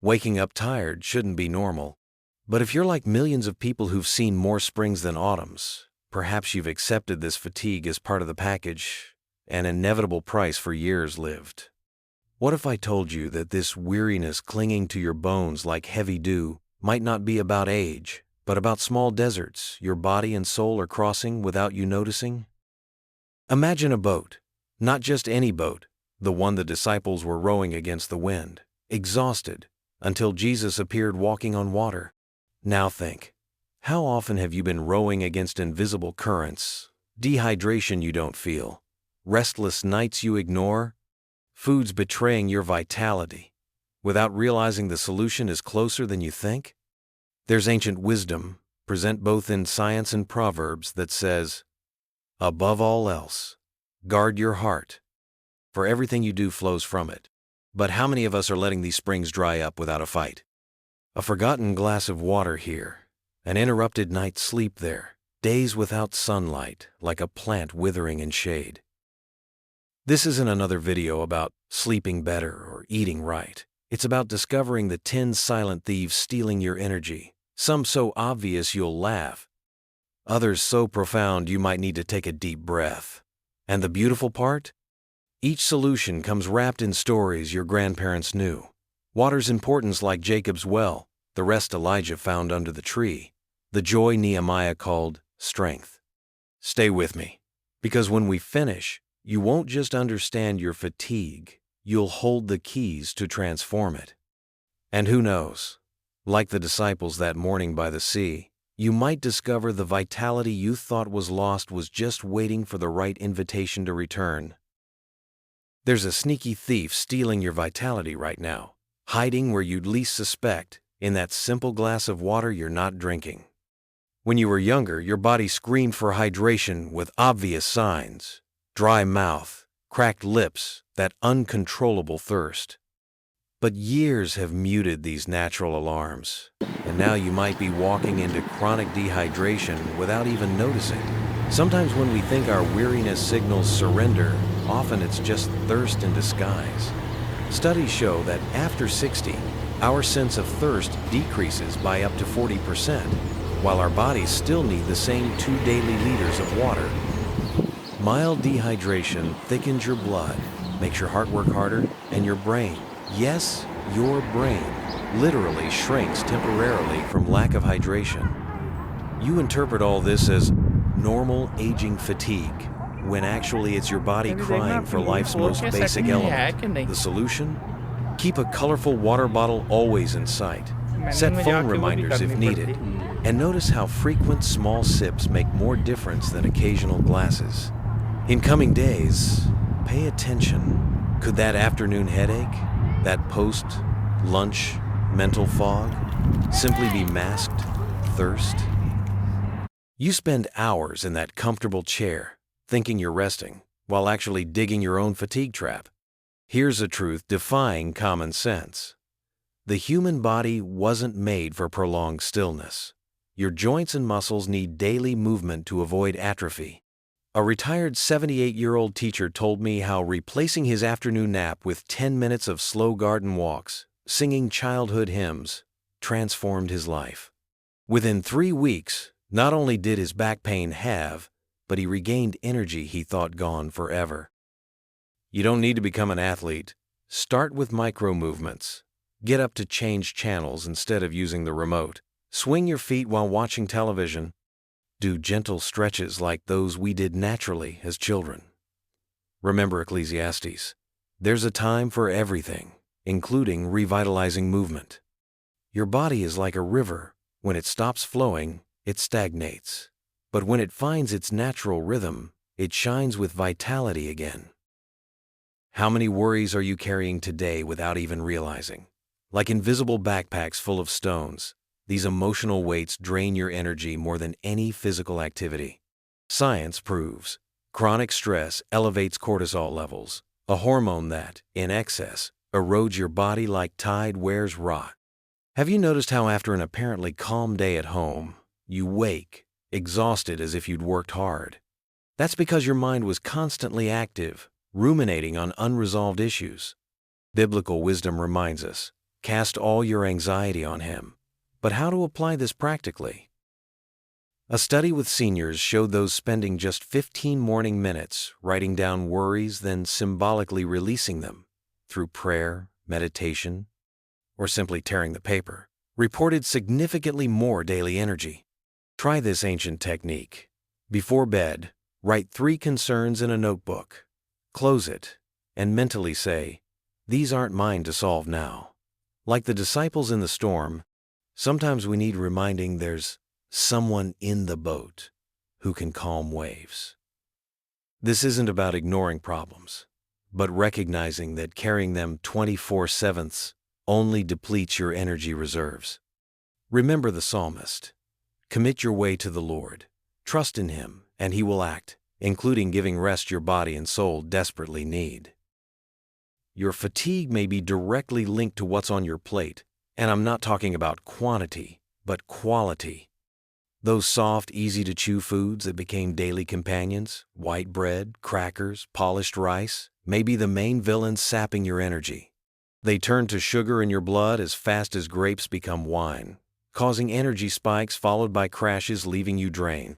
Waking up tired shouldn't be normal. But if you're like millions of people who've seen more springs than autumns, perhaps you've accepted this fatigue as part of the package, an inevitable price for years lived. What if I told you that this weariness clinging to your bones like heavy dew might not be about age, but about small deserts your body and soul are crossing without you noticing? Imagine a boat, not just any boat, the one the disciples were rowing against the wind, exhausted, until Jesus appeared walking on water. Now think, how often have you been rowing against invisible currents, dehydration you don't feel, restless nights you ignore, foods betraying your vitality, without realizing the solution is closer than you think? There's ancient wisdom, present both in science and Proverbs, that says, above all else, guard your heart, for everything you do flows from it. But how many of us are letting these springs dry up without a fight? A forgotten glass of water here, an interrupted night's sleep there, days without sunlight, like a plant withering in shade. This isn't another video about sleeping better or eating right. It's about discovering the 10 silent thieves stealing your energy, some so obvious you'll laugh, others so profound you might need to take a deep breath. And the beautiful part? Each solution comes wrapped in stories your grandparents knew. Water's importance like Jacob's well, the rest Elijah found under the tree, the joy Nehemiah called strength. Stay with me, because when we finish, you won't just understand your fatigue, you'll hold the keys to transform it. And who knows, like the disciples that morning by the sea, you might discover the vitality you thought was lost was just waiting for the right invitation to return. There's a sneaky thief stealing your vitality right now, hiding where you'd least suspect, in that simple glass of water you're not drinking. When you were younger, your body screamed for hydration with obvious signs: dry mouth, cracked lips, that uncontrollable thirst. But years have muted these natural alarms, and now you might be walking into chronic dehydration without even noticing. Sometimes when we think our weariness signals surrender, often it's just thirst in disguise. Studies show that after 60, our sense of thirst decreases by up to 40%, while our bodies still need the same 2 daily liters of water. Mild dehydration thickens your blood, makes your heart work harder, and your brain, yes, your brain, literally shrinks temporarily from lack of hydration. You interpret all this as normal aging fatigue, when actually it's your body crying for life's most basic element. The solution? Keep a colorful water bottle always in sight. Set phone reminders if needed. And notice how frequent small sips make more difference than occasional glasses. In coming days, pay attention. Could that afternoon headache, that post-lunch mental fog, simply be masked thirst? You spend hours in that comfortable chair, thinking you're resting, while actually digging your own fatigue trap. Here's a truth defying common sense. The human body wasn't made for prolonged stillness. Your joints and muscles need daily movement to avoid atrophy. A retired 78-year-old teacher told me how replacing his afternoon nap with 10 minutes of slow garden walks, singing childhood hymns, transformed his life. Within 3 weeks, not only did his back pain halve, but he regained energy he thought gone forever. You don't need to become an athlete. Start with micro movements. Get up to change channels instead of using the remote. Swing your feet while watching television. Do gentle stretches like those we did naturally as children. Remember Ecclesiastes. There's a time for everything, including revitalizing movement. Your body is like a river. When it stops flowing, it stagnates. But when it finds its natural rhythm, it shines with vitality again. How many worries are you carrying today without even realizing? Like invisible backpacks full of stones, these emotional weights drain your energy more than any physical activity. Science proves chronic stress elevates cortisol levels, a hormone that, in excess, erodes your body like tide wears rock. Have you noticed how after an apparently calm day at home, you wake, exhausted as if you'd worked hard? That's because your mind was constantly active, ruminating on unresolved issues. Biblical wisdom reminds us, Cast all your anxiety on Him. But how to apply this practically? A study with seniors showed those spending just 15 morning minutes writing down worries, then symbolically releasing them through prayer, meditation, or simply tearing the paper, reported significantly more daily energy. Try this ancient technique. Before bed, write 3 concerns in a notebook. Close it, and mentally say, "These aren't mine to solve now." Like the disciples in the storm, sometimes we need reminding there's someone in the boat who can calm waves. This isn't about ignoring problems, but recognizing that carrying them 24/7 only depletes your energy reserves. Remember the psalmist. Commit your way to the Lord. Trust in Him, and He will act, including giving rest your body and soul desperately need. Your fatigue may be directly linked to what's on your plate, and I'm not talking about quantity, but quality. Those soft, easy-to-chew foods that became daily companions, white bread, crackers, polished rice, may be the main villains sapping your energy. They turn to sugar in your blood as fast as grapes become wine, causing energy spikes followed by crashes leaving you drained.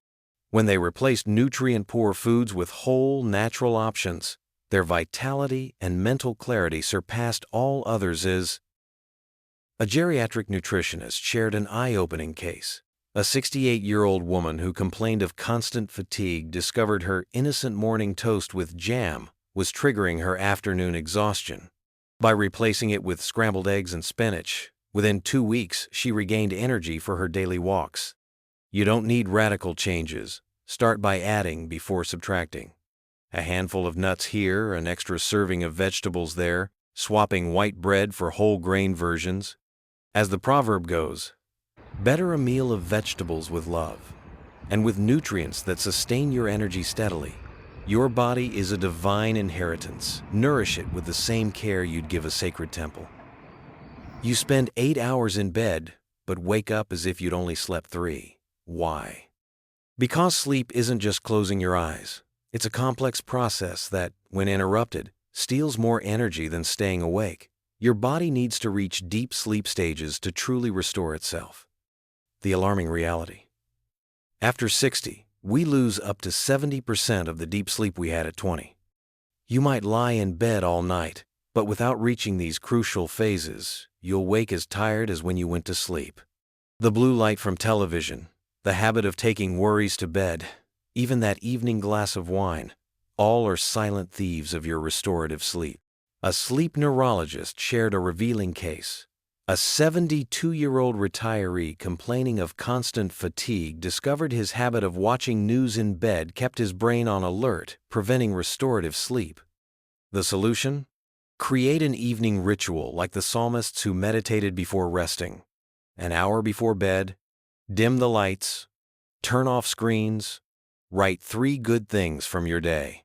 When they replaced nutrient-poor foods with whole, natural options, their vitality and mental clarity surpassed all others. A geriatric nutritionist shared an eye-opening case. A 68-year-old woman who complained of constant fatigue discovered her innocent morning toast with jam was triggering her afternoon exhaustion. By replacing it with scrambled eggs and spinach, within 2 weeks she regained energy for her daily walks. You don't need radical changes. Start by adding before subtracting. A handful of nuts here, an extra serving of vegetables there, swapping white bread for whole grain versions. As the proverb goes, better a meal of vegetables with love, and with nutrients that sustain your energy steadily. Your body is a divine inheritance. Nourish it with the same care you'd give a sacred temple. You spend 8 hours in bed, but wake up as if you'd only slept 3. Why? Because sleep isn't just closing your eyes. It's a complex process that, when interrupted, steals more energy than staying awake. Your body needs to reach deep sleep stages to truly restore itself. The alarming reality. After 60, we lose up to 70% of the deep sleep we had at 20. You might lie in bed all night, but without reaching these crucial phases, you'll wake as tired as when you went to sleep. The blue light from television, the habit of taking worries to bed, even that evening glass of wine, all are silent thieves of your restorative sleep. A sleep neurologist shared a revealing case. A 72-year-old retiree complaining of constant fatigue discovered his habit of watching news in bed kept his brain on alert, preventing restorative sleep. The solution? Create an evening ritual like the psalmists who meditated before resting. An hour before bed, dim the lights, turn off screens, write 3 good things from your day.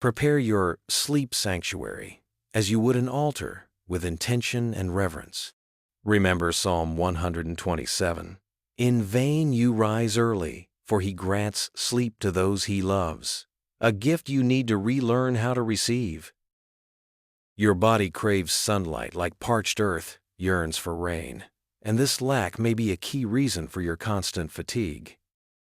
Prepare your sleep sanctuary as you would an altar with intention and reverence. Remember Psalm 127. In vain you rise early, for He grants sleep to those He loves, a gift you need to relearn how to receive. Your body craves sunlight like parched earth yearns for rain, and this lack may be a key reason for your constant fatigue.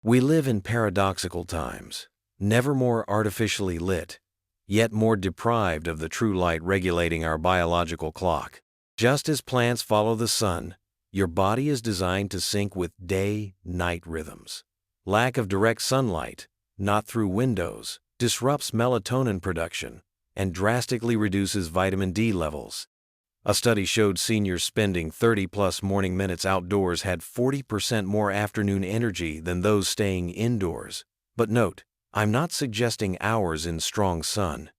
We live in paradoxical times, never more artificially lit, yet more deprived of the true light regulating our biological clock. Just as plants follow the sun, your body is designed to sync with day-night rhythms. Lack of direct sunlight, not through windows, disrupts melatonin production and drastically reduces vitamin D levels. A study showed seniors spending 30-plus morning minutes outdoors had 40% more afternoon energy than those staying indoors. But note, I'm not suggesting hours in strong sun.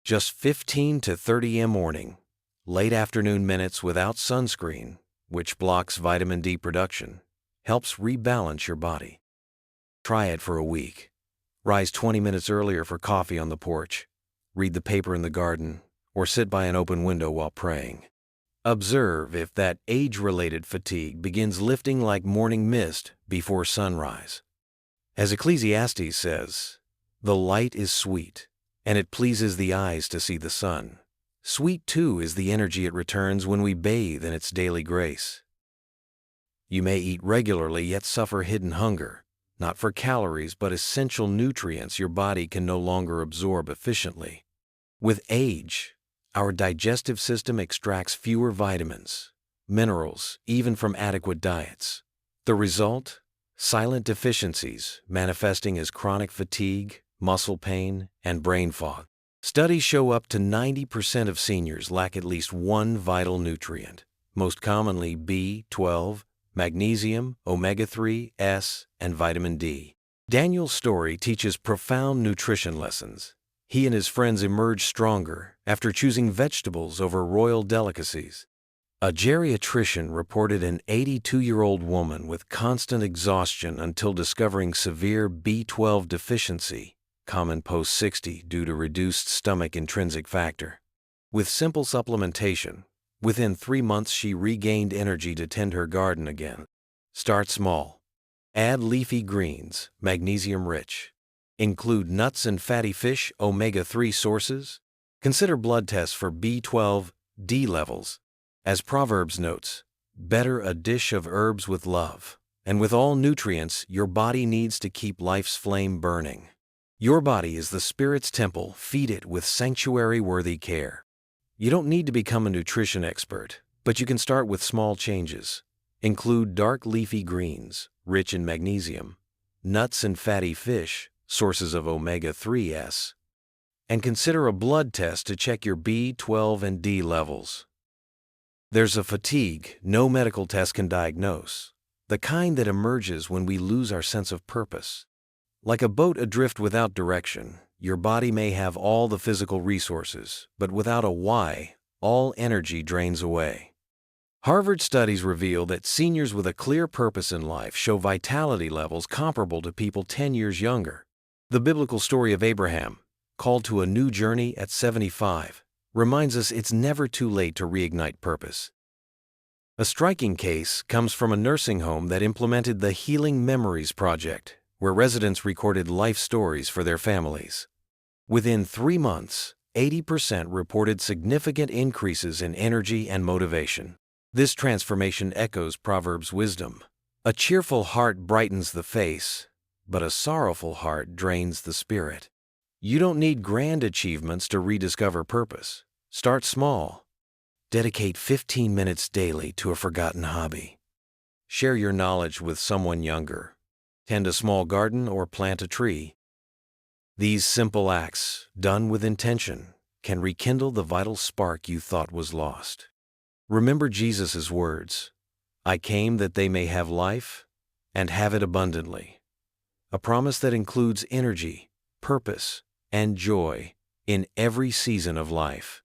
Just 15 to 30 a.m. morning. Late afternoon minutes without sunscreen, which blocks vitamin D production, helps rebalance your body. Try it for a week. Rise 20 minutes earlier for coffee on the porch, read the paper in the garden, or sit by an open window while praying. Observe if that age-related fatigue begins lifting like morning mist before sunrise. As Ecclesiastes says, "The light is sweet, and it pleases the eyes to see the sun, Sweet, too, is the energy it returns when we bathe in its daily grace. You may eat regularly yet suffer hidden hunger, not for calories but essential nutrients your body can no longer absorb efficiently. With age, our digestive system extracts fewer vitamins, minerals, even from adequate diets. The result? Silent deficiencies manifesting as chronic fatigue, muscle pain, and brain fog. Studies show up to 90% of seniors lack at least one vital nutrient, most commonly B12, magnesium, omega-3, S, and vitamin D. Daniel's story teaches profound nutrition lessons. He and his friends emerged stronger after choosing vegetables over royal delicacies. A geriatrician reported an 82-year-old woman with constant exhaustion until discovering severe B12 deficiency, common post-60 due to reduced stomach intrinsic factor. With simple supplementation, within 3 months she regained energy to tend her garden again. Start small. Add leafy greens, magnesium-rich. Include nuts and fatty fish, omega-3 sources. Consider blood tests for B12, D levels. As Proverbs notes, better a dish of herbs with love, and with all nutrients your body needs to keep life's flame burning. Your body is the Spirit's temple. Feed it with sanctuary-worthy care. You don't need to become a nutrition expert, but you can start with small changes. Include dark leafy greens, rich in magnesium, nuts and fatty fish, sources of omega-3s, and consider a blood test to check your B12 and D levels. There's a fatigue no medical test can diagnose, the kind that emerges when we lose our sense of purpose. Like a boat adrift without direction, your body may have all the physical resources, but without a why, all energy drains away. Harvard studies reveal that seniors with a clear purpose in life show vitality levels comparable to people 10 years younger. The biblical story of Abraham, called to a new journey at 75, reminds us it's never too late to reignite purpose. A striking case comes from a nursing home that implemented the Healing Memories Project, where residents recorded life stories for their families. Within 3 months, 80% reported significant increases in energy and motivation. This transformation echoes Proverbs' wisdom. A cheerful heart brightens the face, but a sorrowful heart drains the spirit. You don't need grand achievements to rediscover purpose. Start small. Dedicate 15 minutes daily to a forgotten hobby. Share your knowledge with someone younger. Tend a small garden or plant a tree. These simple acts, done with intention, can rekindle the vital spark you thought was lost. Remember Jesus' words, "I came that they may have life and have it abundantly," a promise that includes energy, purpose, and joy in every season of life.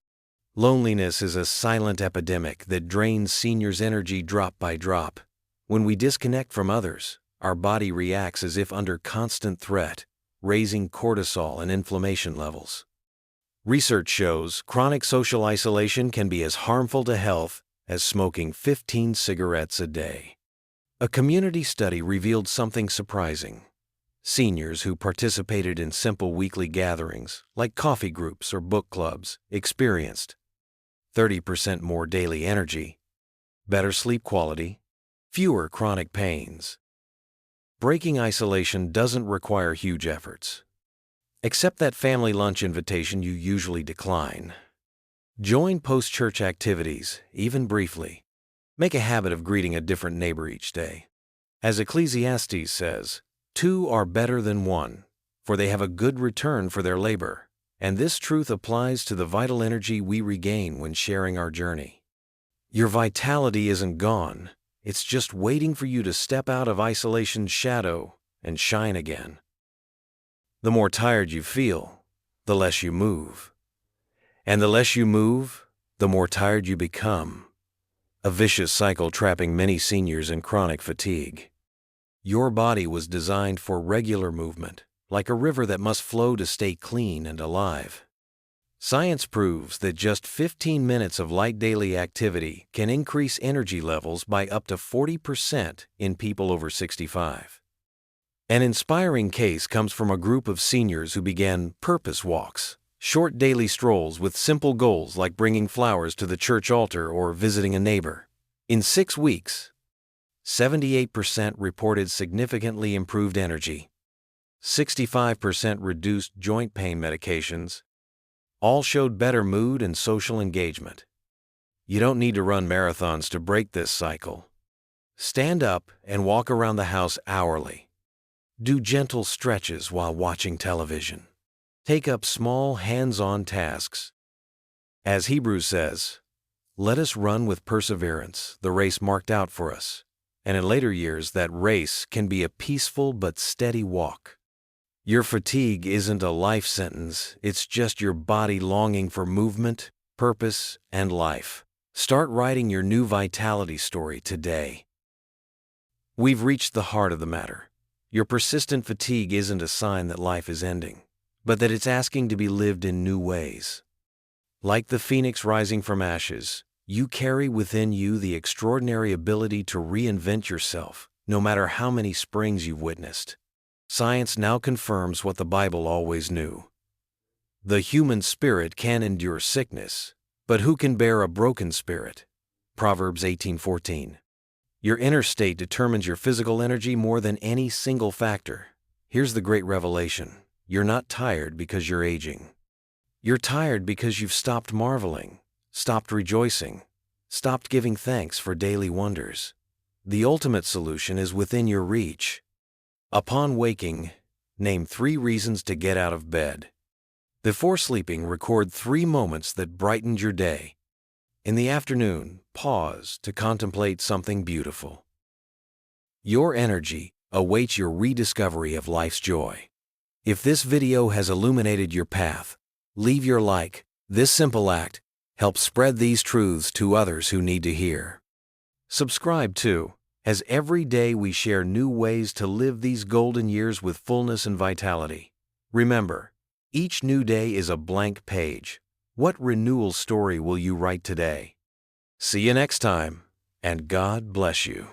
Loneliness is a silent epidemic that drains seniors' energy drop by drop. When we disconnect from others, our body reacts as if under constant threat, raising cortisol and inflammation levels. Research shows chronic social isolation can be as harmful to health as smoking 15 cigarettes a day. A community study revealed something surprising. Seniors who participated in simple weekly gatherings, like coffee groups or book clubs, experienced 30% more daily energy, better sleep quality, fewer chronic pains. Breaking isolation doesn't require huge efforts. Accept that family lunch invitation you usually decline. Join post-church activities, even briefly. Make a habit of greeting a different neighbor each day. As Ecclesiastes says, 2 are better than 1, for they have a good return for their labor. And this truth applies to the vital energy we regain when sharing our journey. Your vitality isn't gone. It's just waiting for you to step out of isolation's shadow and shine again. The more tired you feel, the less you move. And the less you move, the more tired you become. A vicious cycle trapping many seniors in chronic fatigue. Your body was designed for regular movement, like a river that must flow to stay clean and alive. Science proves that just 15 minutes of light daily activity can increase energy levels by up to 40% in people over 65. An inspiring case comes from a group of seniors who began purpose walks, Short daily strolls with simple goals like bringing flowers to the church altar or visiting a neighbor. In 6 weeks, 78% reported significantly improved energy. 65% reduced joint pain medications. All showed better mood and social engagement. You don't need to run marathons to break this cycle. Stand up and walk around the house hourly. Do gentle stretches while watching television. Take up small, hands-on tasks. As Hebrews says, let us run with perseverance the race marked out for us. And in later years, that race can be a peaceful but steady walk. Your fatigue isn't a life sentence, it's just your body longing for movement, purpose, and life. Start writing your new vitality story today. We've reached the heart of the matter. Your persistent fatigue isn't a sign that life is ending, but that it's asking to be lived in new ways. Like the phoenix rising from ashes, you carry within you the extraordinary ability to reinvent yourself, no matter how many springs you've witnessed. Science now confirms what the Bible always knew. The human spirit can endure sickness, but who can bear a broken spirit? Proverbs 18:14. Your inner state determines your physical energy more than any single factor. Here's the great revelation. You're not tired because you're aging. You're tired because you've stopped marveling, stopped rejoicing, stopped giving thanks for daily wonders. The ultimate solution is within your reach. Upon waking, name 3 reasons to get out of bed. Before sleeping, record 3 moments that brightened your day. In the afternoon, pause to contemplate something beautiful. Your energy awaits your rediscovery of life's joy. If this video has illuminated your path, leave your like. This simple act helps spread these truths to others who need to hear. Subscribe too, as every day we share new ways to live these golden years with fullness and vitality. Remember, each new day is a blank page. What renewal story will you write today? See you next time, and God bless you.